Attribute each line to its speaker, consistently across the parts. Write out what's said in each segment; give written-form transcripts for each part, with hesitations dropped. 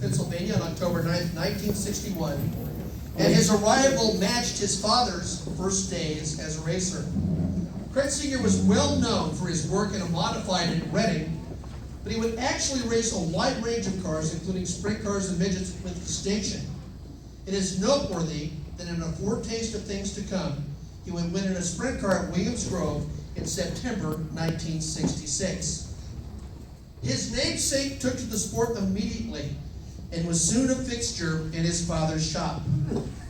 Speaker 1: Pennsylvania on October 9th, 1961, and his arrival matched his father's first days as a racer. Kreitz Sr. was well known for his work in a modified at Reading, but he would actually race a wide range of cars, including sprint cars and midgets, with distinction. It is noteworthy that in a foretaste of things to come, he would win in a sprint car at Williams Grove in September 1966. His namesake took to the sport immediately and was soon a fixture in his father's shop.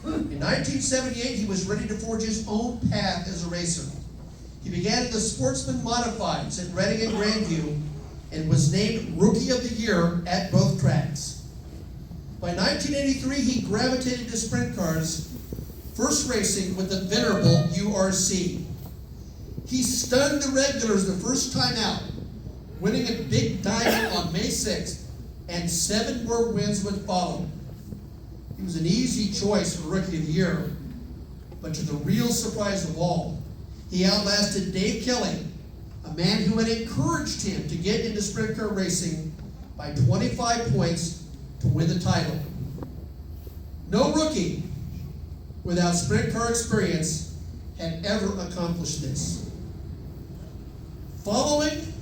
Speaker 1: In 1978, he was ready to forge his own path as a racer. He began in the Sportsman Modifieds at Reading and Grandview and was named Rookie of the Year at both tracks. By 1983, he gravitated to sprint cars, first racing with the venerable URC. He stunned the regulars the first time out, winning a Big Diamond on May 6th, and 7 more wins would follow. He was an easy choice for Rookie of the Year, but to the real surprise of all, he outlasted Dave Kelly, a man who had encouraged him to get into sprint car racing, by 25 points to win the title. No rookie without sprint car experience had ever accomplished this. Following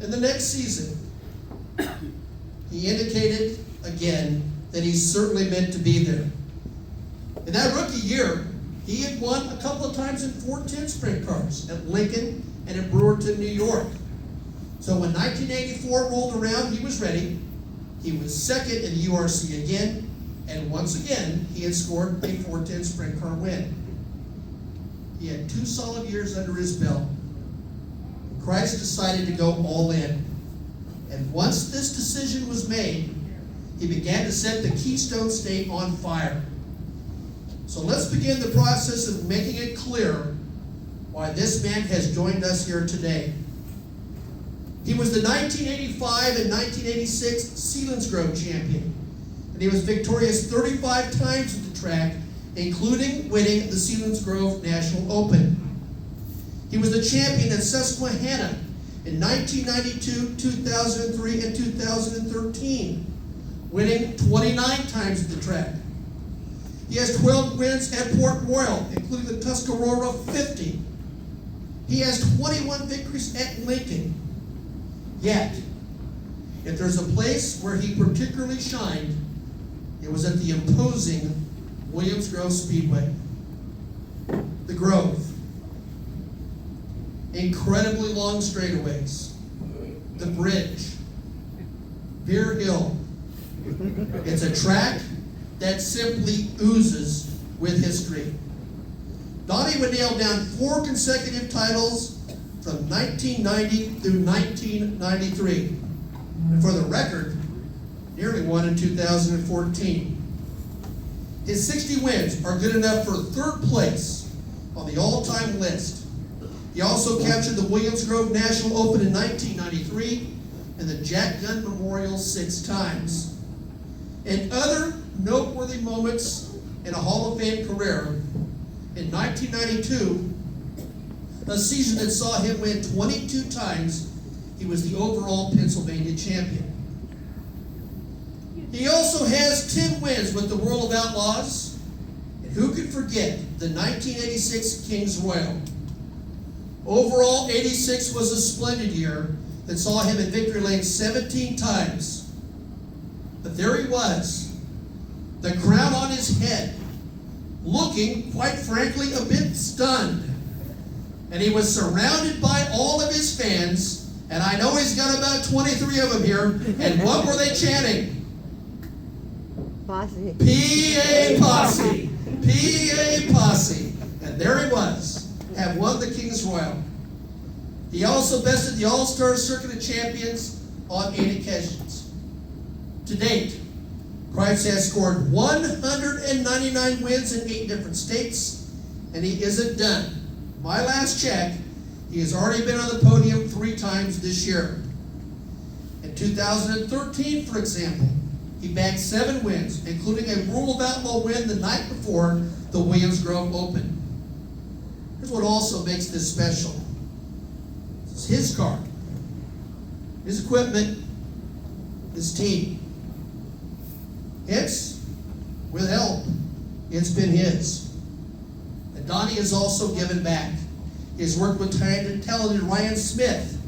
Speaker 1: in the next season, he indicated again that he certainly meant to be there. In that rookie year, he had won a couple of times in 410 sprint cars at Lincoln and at Brewerton, New York. So when 1984 rolled around, he was ready. He was second in the URC again, and once again, he had scored a 410 sprint car win. He had 2 solid years under his belt. Kreitz decided to go all in. And once this decision was made, he began to set the Keystone State on fire. So let's begin the process of making it clear why this man has joined us here today. He was the 1985 and 1986 Selinsgrove champion, and he was victorious 35 times at the track, including winning the Selinsgrove National Open. He was the champion at Susquehanna in 1992, 2003, and 2013, winning 29 times at the track. He has 12 wins at Port Royal, including the Tuscarora 50. He has 21 victories at Lincoln. Yet, if there's a place where he particularly shined, it was at the imposing Williams Grove Speedway. The Grove. Incredibly long straightaways. The Bridge. Beer Hill. It's a track that simply oozes with history. Donnie would nail down 4 consecutive titles from 1990 through 1993. And for the record, nearly won in 2014. His 60 wins are good enough for 3rd place on the all-time list. He also captured the Williams Grove National Open in 1993 and the Jack Gunn Memorial 6 times. In other noteworthy moments in a Hall of Fame career, in 1992, a season that saw him win 22 times, he was the overall Pennsylvania champion. He also has 10 wins with the World of Outlaws, and who could forget the 1986 Kings Royal. Overall, 86 was a splendid year that saw him in victory lane 17 times. But there he was, the crown on his head, looking, quite frankly, a bit stunned. And he was surrounded by all of his fans, and I know he's got about 23 of them here, and what were they chanting?
Speaker 2: Posse.
Speaker 1: P.A. Posse. P.A. Posse. And there he was, have won the King's Royal. He also bested the All-Star Circuit of Champions on 8 occasions. To date, Kreitz has scored 199 wins in 8 different states, and he isn't done. My last check, he has already been on the podium 3 times this year. In 2013, for example, he bagged 7 wins, including a World of Outlaw win the night before the Williams Grove Open. Here's what also makes this special. It's his car, his equipment, his team. Hence, with help, it's been his. And Donnie has also given back. He's worked with talented Ryan Smith,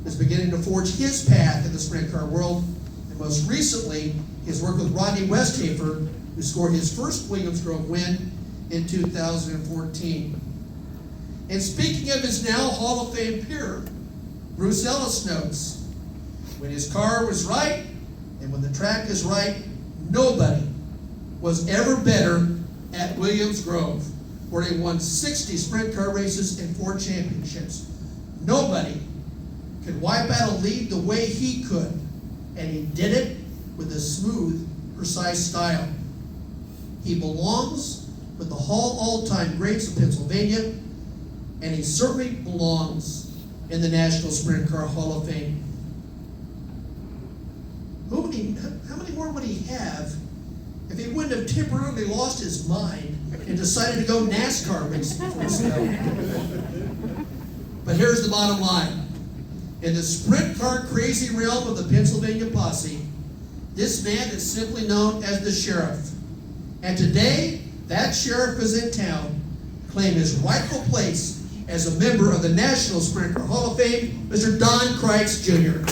Speaker 1: who's beginning to forge his path in the sprint car world. And most recently, he's worked with Rodney Westhafer, who scored his first Williams Grove win in 2014. And speaking of his now Hall of Fame peer, Bruce Ellis notes, when his car was right and when the track is right, nobody was ever better at Williams Grove, where he won 60 sprint car races and 4 championships. Nobody could wipe out a lead the way he could, and he did it with a smooth, precise style. He belongs with the Hall all-time greats of Pennsylvania, and he certainly belongs in the National Sprint Car Hall of Fame. How many more would he have if he wouldn't have temporarily lost his mind and decided to go NASCAR racing for a spell? But here's the bottom line. In the sprint car crazy realm of the Pennsylvania posse, this man is simply known as the Sheriff. And today, that sheriff is in town, claim his rightful place as a member of the National Sprint Car Hall of Fame, Mr. Don Kreitz, Jr.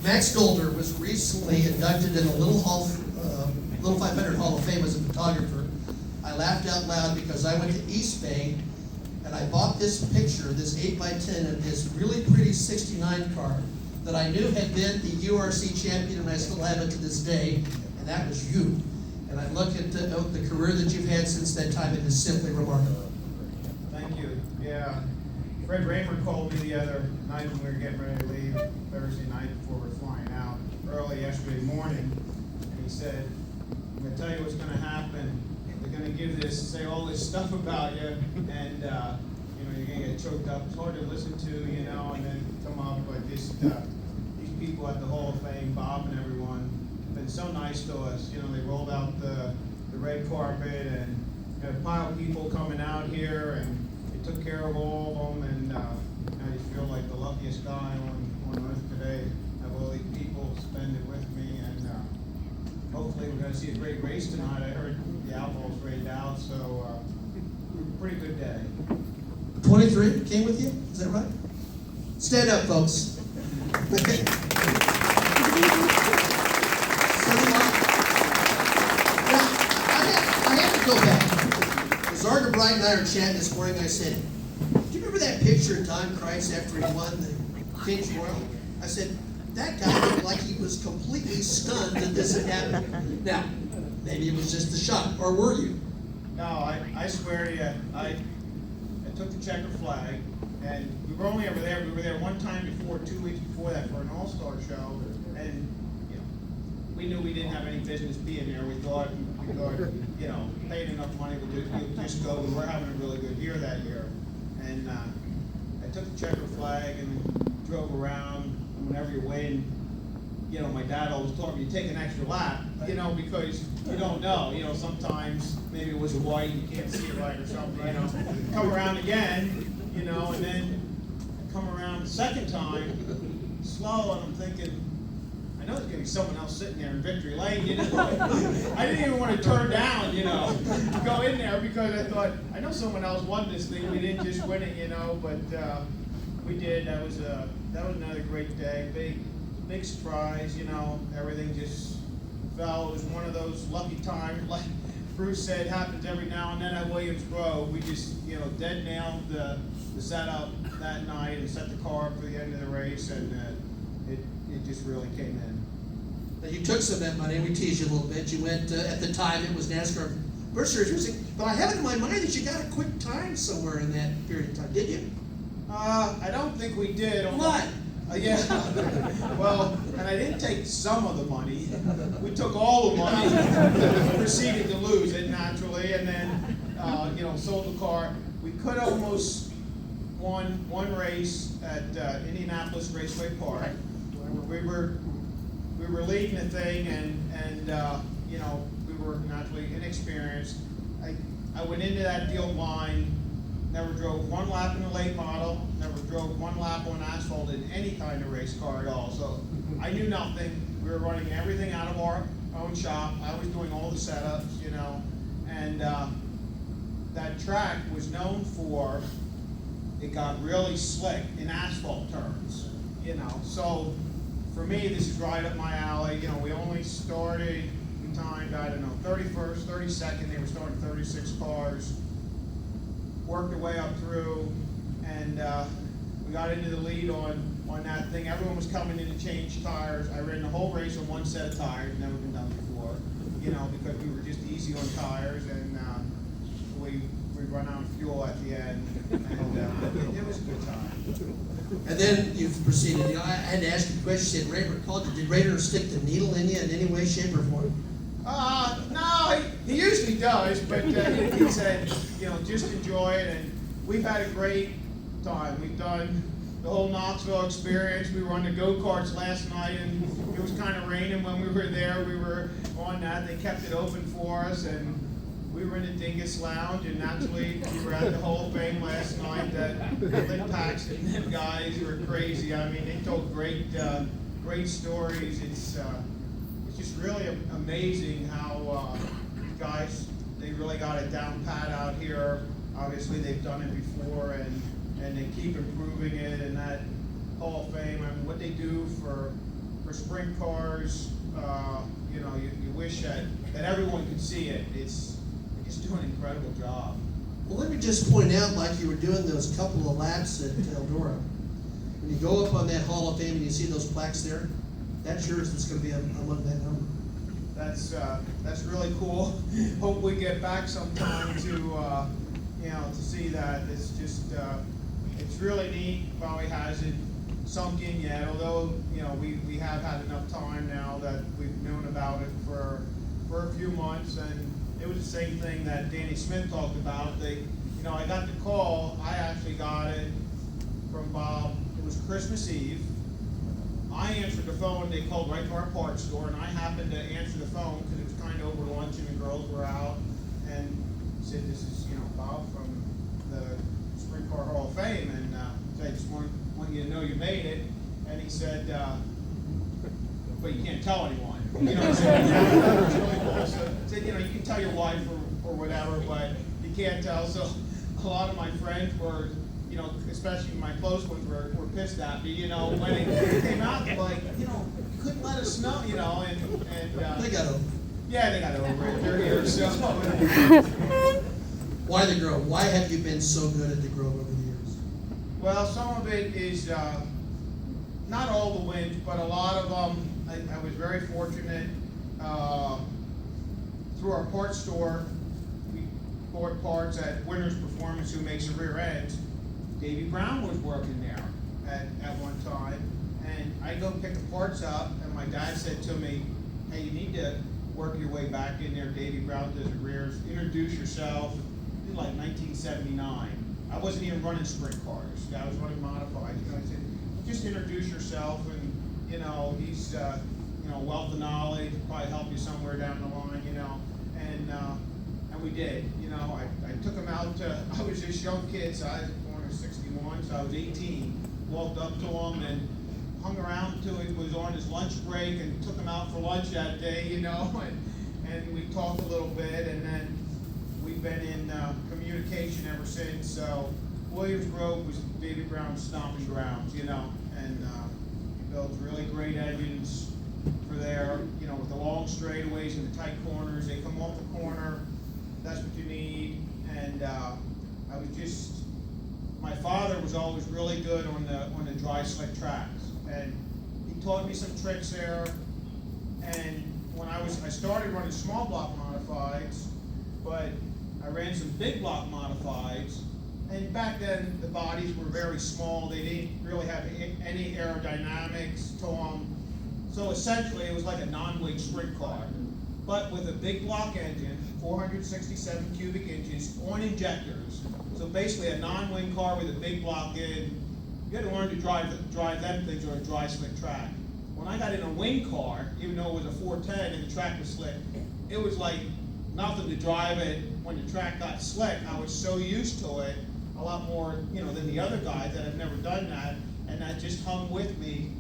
Speaker 1: Max Golder was recently inducted in the Little 500 Hall of Fame as a photographer. I laughed out loud because I went to East Bay and I bought this picture, this 8x10 of his really pretty 69 car that I knew had been the URC champion, and I still have it to this day, and that was you. And I look at the career that you've had since that time, it is simply remarkable.
Speaker 2: Thank you. Yeah. Fred Raymer called me the other night when we were getting ready to leave, Thursday night before we were flying out, early yesterday morning, and he said, I'm going to tell you what's going to happen. They're going to say all this stuff about you, and you're going to get choked up. It's hard to listen to, and then come up, but these people at the Hall of Fame, Bob and everyone, have been so nice to us. They rolled out the red carpet, and had a pile of people coming out here, and they took care of all of them, and I just feel like the luckiest guy on earth today. Have all these people spend it with me, and hopefully we're going to see a great race tonight. I heard the Outlaws rained out, so pretty good day.
Speaker 1: 23 came with you? Is that right? Stand up, folks. I have to go back. As Arthur Bright and I were chatting this morning, I said, do you remember that picture of Don Kreitz after he won the King's Royal? I said, that guy looked like he was completely stunned that this had happened. Now, maybe it was just the shot, or were you?
Speaker 2: No, I swear to you, I took the checker flag, and we were only ever there. We were there one time before, 2 weeks before that, for an all-star show, and we knew we didn't have any business being there. We thought, paid enough money to just go. We were having a really good year that year, and I took the checker flag and drove around. And whenever you're waiting, my dad always told me, you take an extra lap, because you don't know. Sometimes maybe it was white, you can't see it right or something, Come around again, and then come around the second time, slow, and I'm thinking, I know there's going to be someone else sitting there in victory lane, I didn't even want to turn down, go in there, because I thought, I know someone else won this thing, we didn't just win it, but we did. That was another great day, big surprise, everything just fell. It was one of those lucky times, like Bruce said, happens every now and then at Williams Grove. We just, dead nailed the setup that night and set the car up for the end of the race, and it just really came in.
Speaker 1: Now, you took some of that money, and we teased you a little bit. You went, at the time, it was NASCAR World Series, but I have it in my mind that you got a quick time somewhere in that period of time, did you?
Speaker 2: I don't think we did.
Speaker 1: What?
Speaker 2: Yeah. Well, and I didn't take some of the money. We took all the money, proceeded to lose it naturally, and then, sold the car. We could almost one race at Indianapolis Raceway Park. We were leading the thing, and you know, we were naturally inexperienced. I went into that field line, never drove one lap in a late model, never drove one lap on asphalt in any kind of race car at all. So I knew nothing. We were running everything out of our own shop. I was doing all the setups, you know, and that track was known for, it got really slick in asphalt turns, you know. So for me, this is right up my alley. You know, we only started, we timed, I don't know, 31st, 32nd, they were starting 36 cars. Worked our way up through, and we got into the lead on that thing. Everyone was coming in to change tires. I ran the whole race on one set of tires, never been done before, you know, because we were just easy on tires, and we run out of fuel at the end, and it was a good time.
Speaker 1: And then you proceeded, you know, I had to ask you a question. You said Rayner called you. Did Rayner stick the needle in you in any way, shape, or form?
Speaker 2: No, he usually does, but he said, you know, just enjoy it, and we've had a great time. We've done the whole Knoxville experience. We were on the go-karts last night, and it was kind of raining when we were there. We were on that. They kept it open for us, and we were in the Dingus Lounge, and naturally, we were at the Hall of Fame last night. Lynn Paxton and them guys were crazy. I mean, they told great stories. It's just really amazing how guys, they really got it down pat out here. Obviously, they've done it before, and they keep improving it. And that Hall of Fame, I mean, what they do for sprint cars, you know, you wish that everyone could see it. It's doing an incredible job.
Speaker 1: Well, let me just point out, like you were doing those couple of laps at Eldora, when you go up on that Hall of Fame and you see those plaques there, that's yours. That's going to be among that number.
Speaker 2: That's really cool. Hope we get back sometime to you know, to see that. It's just it's really neat. Probably hasn't sunk in yet, although you know we have had enough time now that we've known about it for a few months, and it was the same thing that Danny Smith talked about. You know, I got the call. I actually got it from Bob. It was Christmas Eve. I answered the phone. They called right to our parts store, and I happened to answer the phone because it was kind of over lunch and the girls were out, and said, "This is, you know, Bob from the Sprint Car Hall of Fame, and I just want you to know you made it." And he said, "But you can't tell anyone." You know, so that was really cool. So he said, "You know, you can tell your wife or whatever, but you can't tell." So a lot of my friends were, you know, especially my close ones were pissed at me, you know, when it came out, they're like, you know, you couldn't let us know, you know, and
Speaker 1: They got over.
Speaker 2: yeah, they got over it. They're here, so.
Speaker 1: Why the Grove? Why have you been so good at the Grove over the years?
Speaker 2: Well, some of it is not all the wins, but a lot of them. I was very fortunate through our parts store. We bought parts at Winter's Performance, who makes the rear ends. Davey Brown was working there at one time, and I go pick the parts up, and my dad said to me, "Hey, you need to work your way back in there. Davey Brown does the rears. Introduce yourself." In like 1979, I wasn't even running sprint cars. I was running modified. You know, I said, "Just introduce yourself, and you know, he's you know, wealth of knowledge, probably help you somewhere down the line, you know." And we did. You know, I took him out to, I was this young kid, so I was born in '61, so I was 18. Walked up to him and hung around until he was on his lunch break, and took him out for lunch that day, you know, and we talked a little bit, and then we've been in communication ever since. So Williams Grove was Davey Brown's stomping grounds, you know, and he builds really great engines for there, you know, with the long straightaways and the tight corners. They come off the corner, that's what you need. And I was just, my father was always really good on the dry slick tracks, and he taught me some tricks there. And when I started running small block modifieds, but I ran some big block modifieds, and back then the bodies were very small. They didn't really have any aerodynamics to them. So essentially it was like a non-wing sprint car, but with a big block engine, 467 cubic inches on injectors. So basically a non-wing car with a big block in. You had to learn to drive them things on a dry slick track. When I got in a wing car, even though it was a 410 and the track was slick, it was like nothing to drive it when the track got slick. I was so used to it, a lot more, than the other guys that have never done that, and that just hung with me,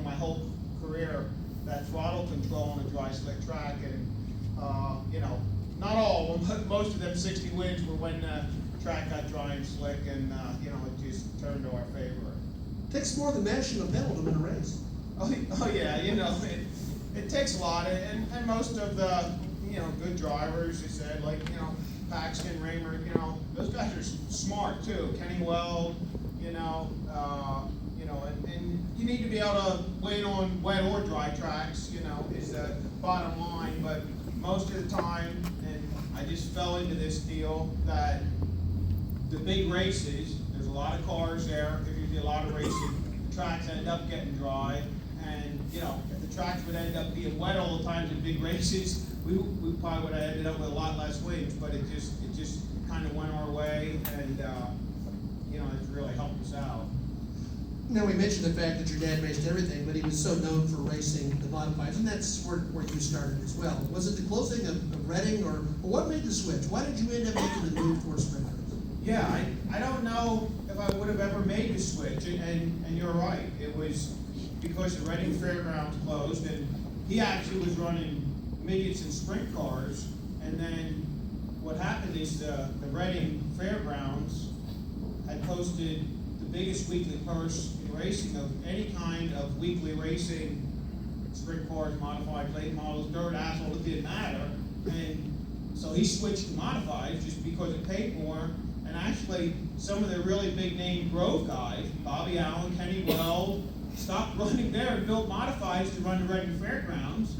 Speaker 2: my whole career, that throttle control on a dry slick track. And not all of them, but most of them 60 wins were when the track got dry and slick, and it just turned to our favor.
Speaker 1: Takes more than mashing a pedal to win a race.
Speaker 2: Oh yeah, it takes a lot, and most of the good drivers, they said, like Paxton, Raymer, those guys are smart too. Kenny Weld, and you need to be able to win on wet or dry tracks, is the bottom line. But most of the time, and I just fell into this deal that the big races, there's a lot of cars there, there's usually a lot of racing, the tracks end up getting dry, and if the tracks would end up being wet all the time in big races, we probably would have ended up with a lot less wins. But it just kind of went our way, and it's really helped us out.
Speaker 1: Now, we mentioned the fact that your dad raced everything, but he was so known for racing the modifieds, and that's where you started as well. Was it the closing of Reading, or what made the switch? Why did you end up making the move towards sprint cars?
Speaker 2: Yeah, I don't know if I would have ever made the switch, and you're right. It was because the Reading Fairgrounds closed, and he actually was running midgets and sprint cars, and then what happened is the Reading Fairgrounds had posted the biggest weekly purse in racing of any kind of weekly racing, sprint cars, modified late models, dirt, asphalt, it didn't matter. And so he switched to modifieds just because it paid more. And actually, some of the really big name Grove guys, Bobby Allen, Kenny Weld, stopped running there and built modifieds to run the Reading Fairgrounds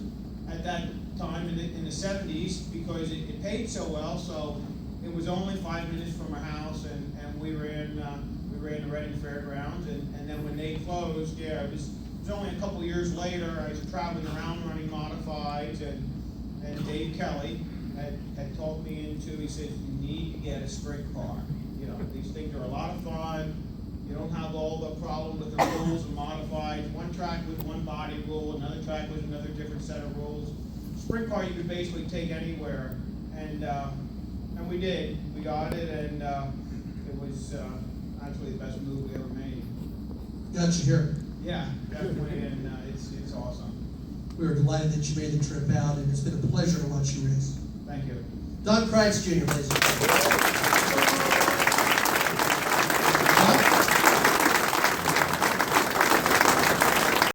Speaker 2: at that time in the 70s because it paid so well. So it was only 5 minutes from our house, and we were in the Reading Fairgrounds. And then when they closed, it was only a couple years later. I was traveling around running modifieds, and Dave Kelly had talked me into. He said, you need to get a sprint car. These things are a lot of fun. You don't have all the problem with the rules and modifieds. One track was one body rule, another track was another different set of rules. Sprint car you could basically take anywhere, and we did. We got it, and it was actually the best move we ever made.
Speaker 1: Got you here.
Speaker 2: Yeah, definitely, and it's awesome.
Speaker 1: We were delighted that you made the trip out, and it's been a pleasure to watch you race.
Speaker 2: Thank you.
Speaker 1: Don Kreitz, Jr., ladies and gentlemen.